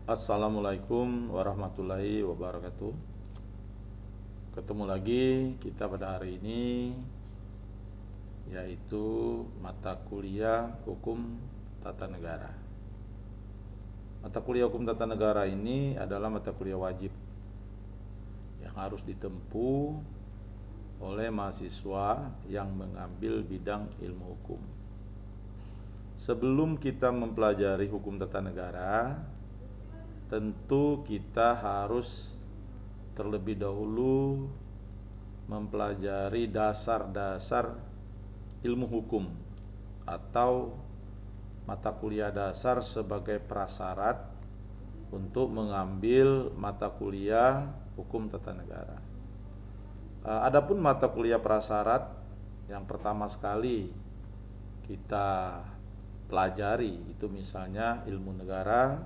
Assalamualaikum warahmatullahi wabarakatuh. Ketemu lagi kita pada hari ini, yaitu mata kuliah Hukum Tata Negara. Mata kuliah Hukum Tata Negara ini adalah mata kuliah wajib yang harus ditempuh oleh mahasiswa yang mengambil bidang ilmu hukum. Sebelum kita mempelajari hukum tata negara, tentu kita harus terlebih dahulu mempelajari dasar-dasar ilmu hukum atau mata kuliah dasar sebagai prasyarat untuk mengambil mata kuliah hukum tata negara. Adapun mata kuliah prasyarat yang pertama sekali kita pelajari itu misalnya ilmu negara,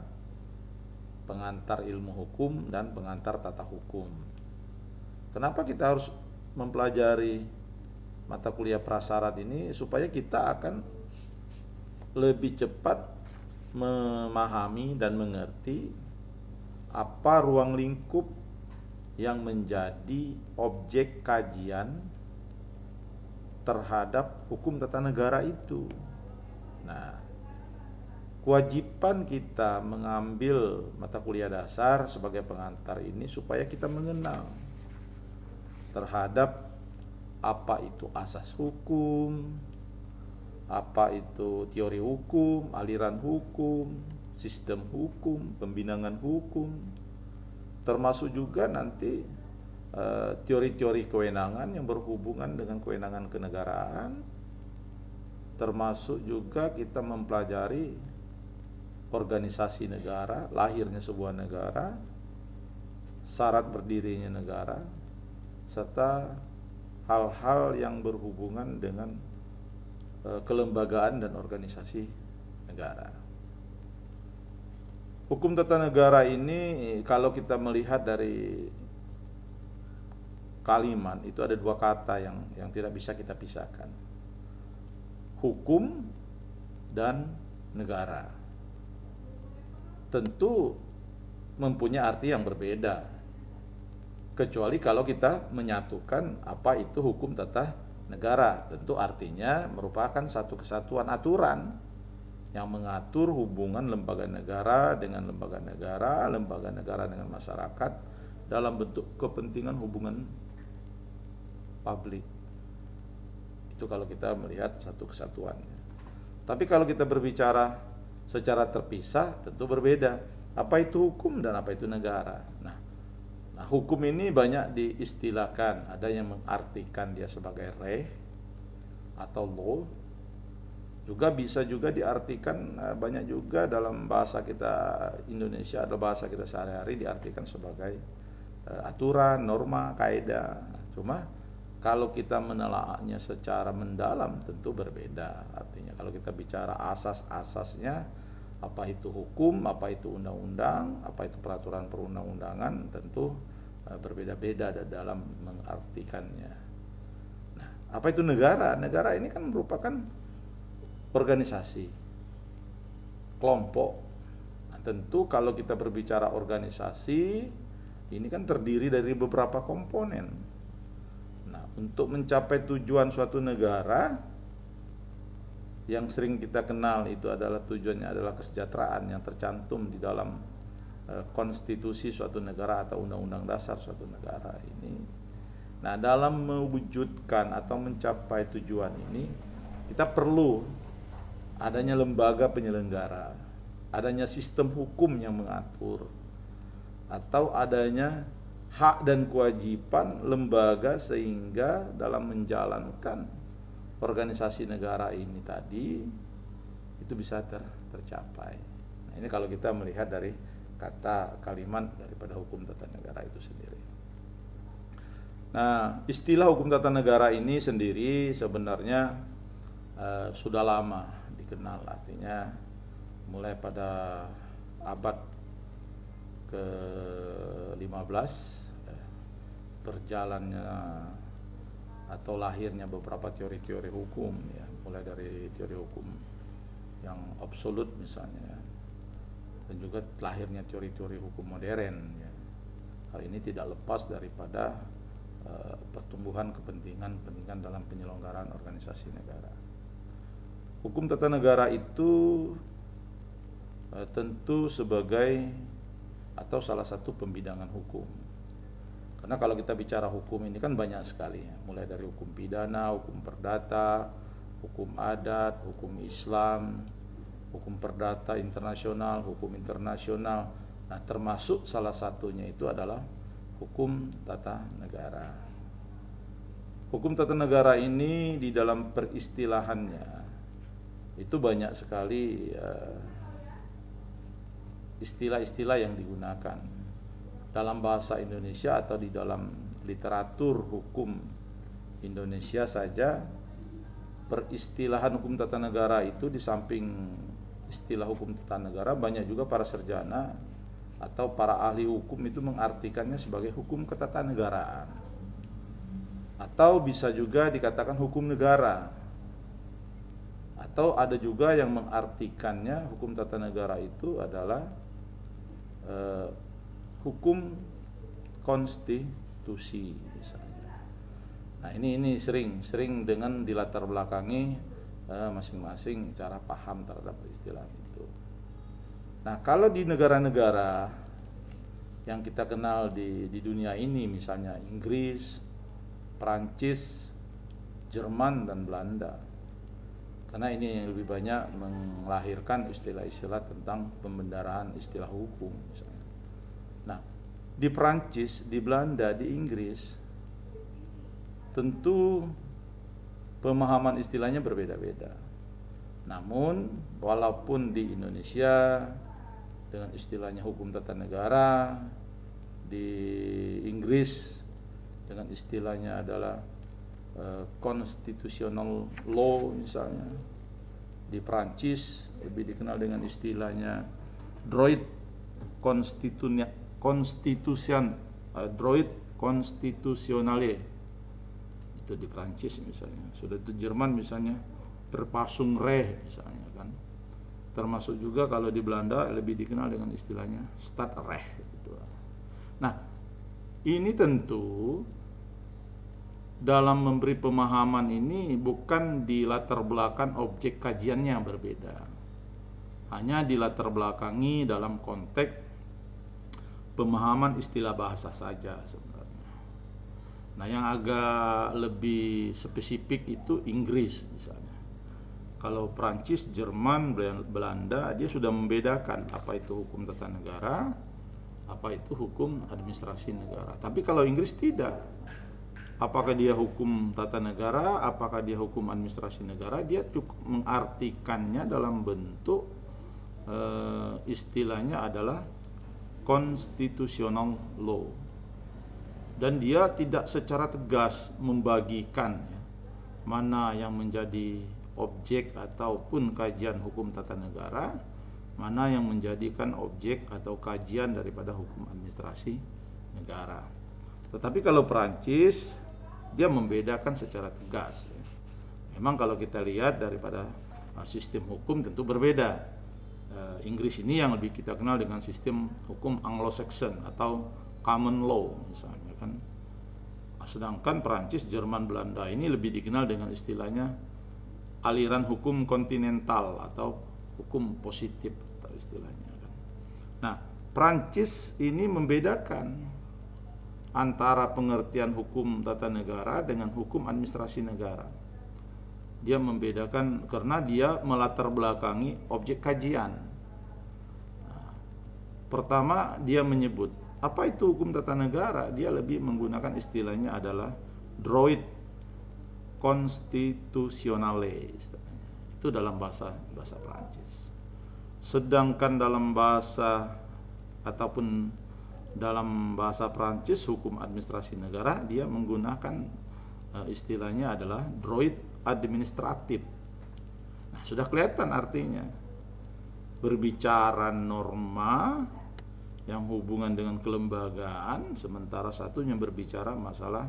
pengantar ilmu hukum, dan pengantar tata hukum. Kenapa kita harus mempelajari mata kuliah prasyarat ini? Supaya kita akan lebih cepat memahami dan mengerti apa ruang lingkup yang menjadi objek kajian terhadap hukum tata negara itu. Nah, kewajiban kita mengambil mata kuliah dasar sebagai pengantar ini supaya kita mengenal terhadap apa itu asas hukum, apa itu teori hukum, aliran hukum, sistem hukum, pembinaan hukum, termasuk juga nanti teori-teori kewenangan yang berhubungan dengan kewenangan kenegaraan, termasuk juga kita mempelajari organisasi negara, lahirnya sebuah negara, syarat berdirinya negara, serta hal-hal yang berhubungan dengan kelembagaan dan organisasi negara. Hukum tata negara ini kalau kita melihat dari kalimat itu ada dua kata yang tidak bisa kita pisahkan. Hukum dan negara. Tentu mempunyai arti yang berbeda, kecuali kalau kita menyatukan apa itu hukum tata negara. Tentu artinya merupakan satu kesatuan aturan yang mengatur hubungan lembaga negara dengan lembaga negara dengan masyarakat dalam bentuk kepentingan hubungan publik. Itu kalau kita melihat satu kesatuannya. Tapi kalau kita berbicara secara terpisah tentu berbeda. Apa itu hukum dan apa itu negara? Nah, hukum ini banyak diistilahkan. Ada yang mengartikan dia sebagai re atau law. Juga bisa juga diartikan banyak juga dalam bahasa kita Indonesia, ada bahasa kita sehari-hari diartikan sebagai aturan, norma, kaidah. Cuma kalau kita menelaahnya secara mendalam tentu berbeda artinya. Kalau kita bicara asas-asasnya, apa itu hukum, apa itu undang-undang, apa itu peraturan perundang-undangan, tentu berbeda-beda dalam mengartikannya. Nah, apa itu negara? Negara ini kan merupakan organisasi, kelompok. Nah, tentu kalau kita berbicara organisasi, ini kan terdiri dari beberapa komponen. Nah, untuk mencapai tujuan suatu negara, yang sering kita kenal itu adalah tujuannya adalah kesejahteraan yang tercantum di dalam konstitusi suatu negara atau undang-undang dasar suatu negara ini. Nah, dalam mewujudkan atau mencapai tujuan ini, kita perlu adanya lembaga penyelenggara, adanya sistem hukum yang mengatur, atau adanya hak dan kewajiban lembaga sehingga dalam menjalankan organisasi negara ini tadi itu bisa tercapai. Nah, ini kalau kita melihat dari kata kalimat daripada hukum tata negara itu sendiri. Nah, istilah hukum tata negara ini sendiri sebenarnya sudah lama dikenal, artinya mulai pada abad ke-15 berjalannya atau lahirnya beberapa teori-teori hukum ya, mulai dari teori hukum yang absolut misalnya, dan juga lahirnya teori-teori hukum modern ya. Hal ini tidak lepas daripada pertumbuhan kepentingan dalam penyelenggaraan organisasi negara. Hukum tata negara itu tentu sebagai atau salah satu pembidangan hukum. Karena kalau kita bicara hukum ini kan banyak sekali, mulai dari hukum pidana, hukum perdata, hukum adat, hukum Islam, hukum perdata internasional, hukum internasional. Nah, termasuk salah satunya itu adalah hukum tata negara. Hukum tata negara ini di dalam peristilahannya itu banyak sekali istilah-istilah yang digunakan dalam bahasa Indonesia atau di dalam literatur hukum Indonesia saja. Peristilahan hukum tata negara itu di samping istilah hukum tata negara, banyak juga para sarjana atau para ahli hukum itu mengartikannya sebagai hukum ketatanegaraan, atau bisa juga dikatakan hukum negara, atau ada juga yang mengartikannya hukum tata negara itu adalah hukum konstitusi misalnya. Nah, ini sering dengan dilatar belakangi masing-masing cara paham terhadap istilah itu. Nah, kalau di negara-negara yang kita kenal di dunia ini, misalnya Inggris, Perancis, Jerman, dan Belanda, karena ini yang lebih banyak melahirkan istilah-istilah tentang pembendaraan istilah hukum misalnya. Nah, di Perancis, di Belanda, di Inggris, tentu pemahaman istilahnya berbeda-beda. Namun, walaupun di Indonesia dengan istilahnya hukum tata negara, di Inggris dengan istilahnya adalah constitutional law misalnya, di Prancis lebih dikenal dengan istilahnya droit constitutionnel, itu di Prancis misalnya. Sudah itu Jerman misalnya Verfassung Recht misalnya kan. Termasuk juga kalau di Belanda lebih dikenal dengan istilahnya Stadrecht gitu. Nah, ini tentu dalam memberi pemahaman ini bukan di latar belakang objek kajiannya yang berbeda, hanya di latar belakangi dalam konteks pemahaman istilah bahasa saja sebenarnya. Nah, yang agak lebih spesifik itu Inggris misalnya. Kalau Prancis, Jerman, Belanda, dia sudah membedakan apa itu hukum tata negara, apa itu hukum administrasi negara. Tapi kalau Inggris tidak. Apakah dia hukum tata negara, apakah dia hukum administrasi negara, dia cukup mengartikannya dalam bentuk istilahnya adalah constitutional law. Dan dia tidak secara tegas membagikan ya, mana yang menjadi objek ataupun kajian hukum tata negara, mana yang menjadikan objek atau kajian daripada hukum administrasi negara. Tetapi kalau Perancis, dia membedakan secara tegas ya. Memang kalau kita lihat daripada sistem hukum tentu berbeda. Inggris ini yang lebih kita kenal dengan sistem hukum Anglo-Saxon atau common law misalnya kan. Sedangkan Perancis, Jerman, Belanda ini lebih dikenal dengan istilahnya aliran hukum kontinental atau hukum positif atau istilahnya kan. Nah, Perancis ini membedakan antara pengertian hukum tata negara dengan hukum administrasi negara. Dia membedakan karena dia melatar belakangi objek kajian. Nah, pertama dia menyebut apa itu hukum tata negara, dia lebih menggunakan istilahnya adalah droit constitutionnel istilahnya. Itu dalam bahasa Perancis. Sedangkan dalam bahasa ataupun dalam bahasa Perancis hukum administrasi negara dia menggunakan istilahnya adalah droit administratif. Nah, sudah kelihatan artinya berbicara norma yang hubungan dengan kelembagaan, sementara satunya berbicara masalah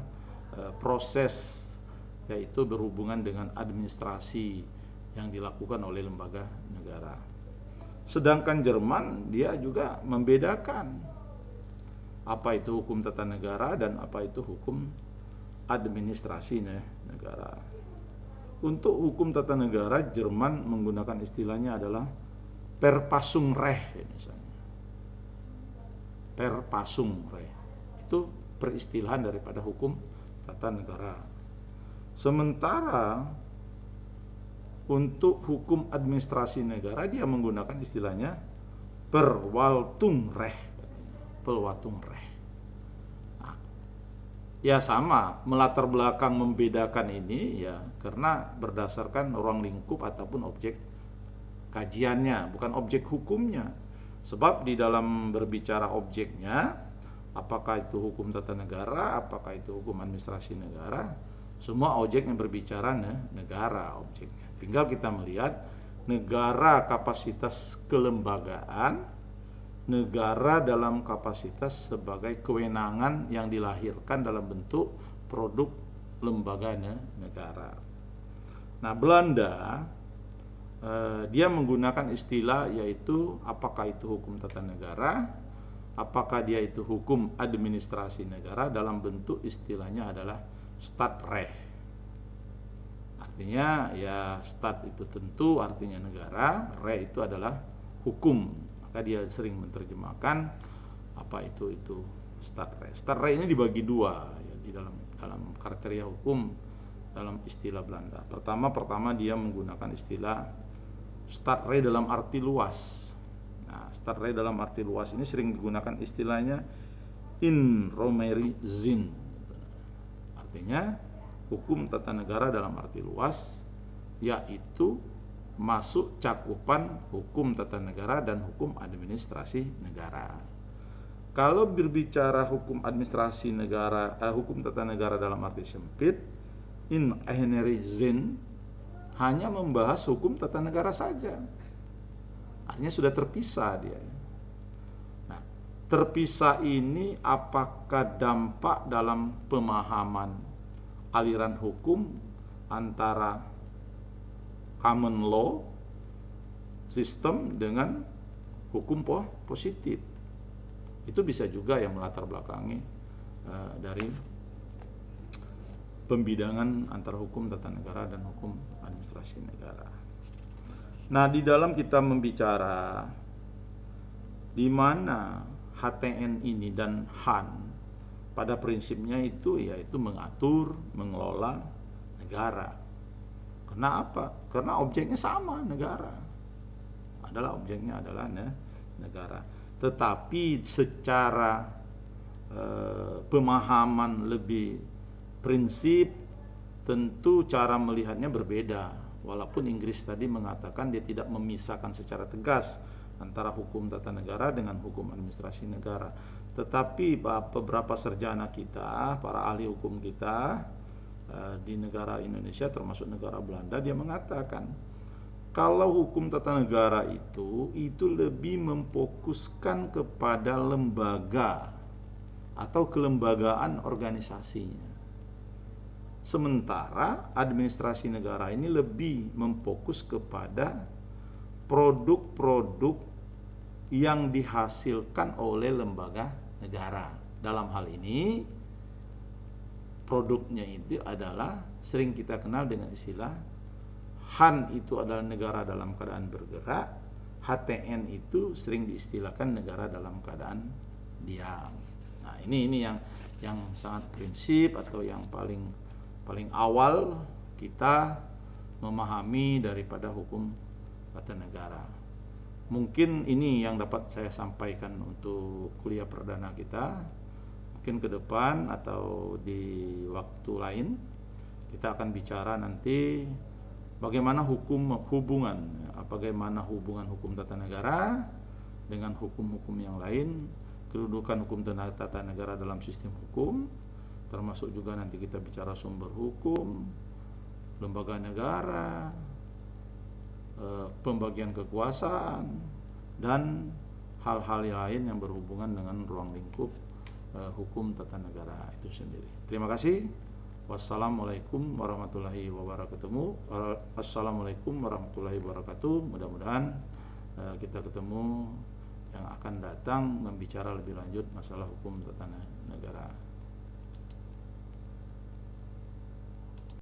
proses, yaitu berhubungan dengan administrasi yang dilakukan oleh lembaga negara. Sedangkan Jerman dia juga membedakan apa itu hukum tata negara dan apa itu hukum administrasi negara. Untuk hukum tata negara, Jerman menggunakan istilahnya adalah Verfassungsrecht misalnya. Verfassungsrecht itu peristilahan daripada hukum tata negara. Sementara untuk hukum administrasi negara dia menggunakan istilahnya Verwaltungsrecht. Verwaltungsrecht. Nah, ya sama, melatar belakang membedakan ini ya karena berdasarkan ruang lingkup ataupun objek kajiannya, bukan objek hukumnya. Sebab di dalam berbicara objeknya, apakah itu hukum tata negara, apakah itu hukum administrasi negara, semua objek yang berbicara negara objeknya. Tinggal kita melihat negara kapasitas kelembagaan, negara dalam kapasitas sebagai kewenangan yang dilahirkan dalam bentuk produk lembaga negara. Nah, Belanda dia menggunakan istilah yaitu apakah itu hukum tata negara, apakah dia itu hukum administrasi negara, dalam bentuk istilahnya adalah Stadrecht. Artinya ya stat itu tentu artinya negara, re itu adalah hukum. Maka dia sering menerjemahkan apa itu Stadrecht. Stadrecht ini dibagi dua ya, di dalam kriteria hukum dalam istilah Belanda. Pertama dia menggunakan istilah Stadrecht dalam arti luas. Nah, Stadrecht dalam arti luas ini sering digunakan istilahnya in Romeri Zin. Artinya hukum tata negara dalam arti luas, yaitu masuk cakupan hukum tata negara dan hukum administrasi negara. Kalau berbicara hukum administrasi negara, hukum tata negara dalam arti sempit, in eigenere Zin hanya membahas hukum tata negara saja. Artinya sudah terpisah dia. Nah, terpisah ini apakah dampak dalam pemahaman aliran hukum antara common law sistem dengan hukum positif? Itu bisa juga yang melatar belakangi dari pembidangan antara hukum tata negara dan hukum administrasi negara. Nah, di dalam kita membicara di mana HTN ini dan HAN pada prinsipnya itu yaitu mengatur, mengelola negara. Kenapa? Karena objeknya sama, negara. Objeknya adalah negara. Tetapi secara pemahaman lebih prinsip tentu cara melihatnya berbeda. Walaupun Inggris tadi mengatakan dia tidak memisahkan secara tegas antara hukum tata negara dengan hukum administrasi negara. Tetapi beberapa sarjana kita, para ahli hukum kita di negara Indonesia termasuk negara Belanda, dia mengatakan kalau hukum tata negara itu lebih memfokuskan kepada lembaga atau kelembagaan organisasinya. Sementara administrasi negara ini lebih memfokus kepada produk-produk yang dihasilkan oleh lembaga negara. Dalam hal ini produknya itu adalah sering kita kenal dengan istilah HAN itu adalah negara dalam keadaan bergerak, HTN itu sering diistilahkan negara dalam keadaan diam. Nah, ini yang sangat prinsip atau yang paling awal kita memahami daripada hukum tata negara. Mungkin ini yang dapat saya sampaikan untuk kuliah perdana kita. Mungkin ke depan atau di waktu lain kita akan bicara nanti bagaimana hubungan hukum tata negara dengan hukum-hukum yang lain, kedudukan hukum tata negara dalam sistem hukum, termasuk juga nanti kita bicara sumber hukum, lembaga negara, pembagian kekuasaan, dan hal-hal lain yang berhubungan dengan ruang lingkup hukum tata negara itu sendiri. Terima kasih. Wassalamualaikum warahmatullahi wabarakatuh. Assalamualaikum warahmatullahi wabarakatuh. Mudah-mudahan kita ketemu yang akan datang membicara lebih lanjut masalah hukum tata